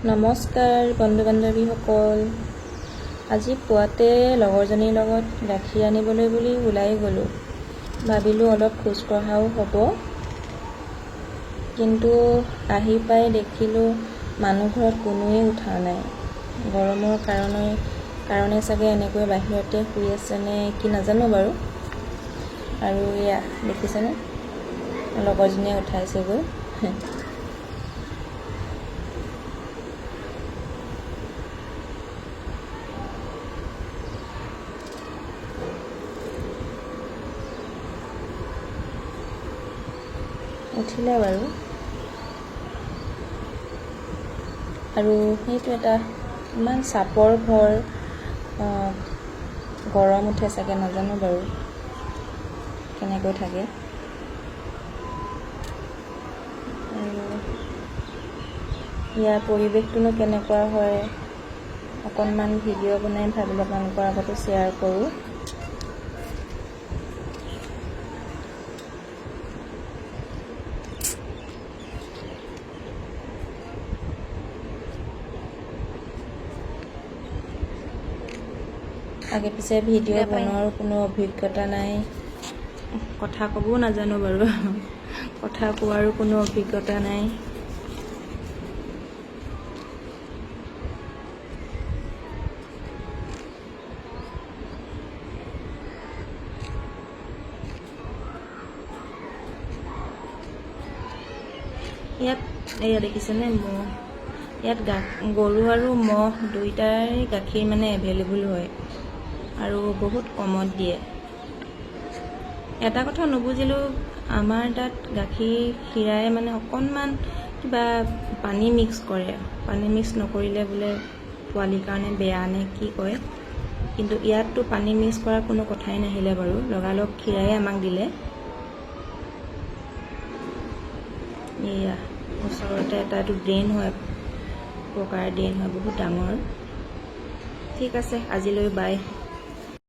নমস্কাৰ বন্ধু বান্ধৱীসকল। আজি পুৱাতে লগৰজনীৰ লগত গাখীৰ আনিবলৈ বুলি ওলাই গ'লোঁ। ভাবিলোঁ অলপ খোজ কঢ়াও হ'ব, কিন্তু আহি পাই দেখিলোঁ মানুহ ঘৰত কোনোৱে উঠা নাই। গৰমৰ কাৰণে চাগে এনেকৈ বাহিৰতে শুই আছে নে কি নাজানো বাৰু। আৰু এয়া দেখিছেনে, লগৰজনীয়ে উঠাইছেগৈ। উঠিলে বাৰু, আৰু সেইটো এটা ইমান চাপৰ ঘৰ, গৰম উঠে চাগে নাজানো বাৰু কেনেকৈ থাকে। আৰু ইয়াৰ পৰিৱেশটোনো কেনেকুৱা হয় অকণমান ভিডিঅ' বনাই ভাবিলোঁ আপোনালোকৰ আগতো শ্বেয়াৰ কৰোঁ। আগে পিছে ভিডিঅ' বনোৱাৰ কোনো অভিজ্ঞতা নাই, কথা ক'বও নাজানো বাৰু, কথা কোৱাৰো কোনো অভিজ্ঞতা নাই। ইয়াত দেখিছেনে, ইয়াত গৰু আৰু ম'হ দুইটাৰে গাখীৰ মানে এভেইলেবল হয় আৰু বহুত কমত দিয়ে। এটা কথা নুবুজিলোঁ, আমাৰ তাত গাখীৰ খীৰাই মানে অকণমান কিবা পানী মিক্স কৰে, পানী মিক্স নকৰিলে বোলে পোৱালিৰ কাৰণে বেয়া নে কি কয়, কিন্তু ইয়াততো পানী মিক্স কৰাৰ কোনো কথাই নাহিলে বাৰু, লগালগ খীৰাই আমাক দিলে। এয়া ওচৰতে এটা ড্ৰেইন হয়, পকাৰ ড্ৰেইন হয়, বহুত ডাঙৰ। ঠিক আছে, আজিলৈ বাই।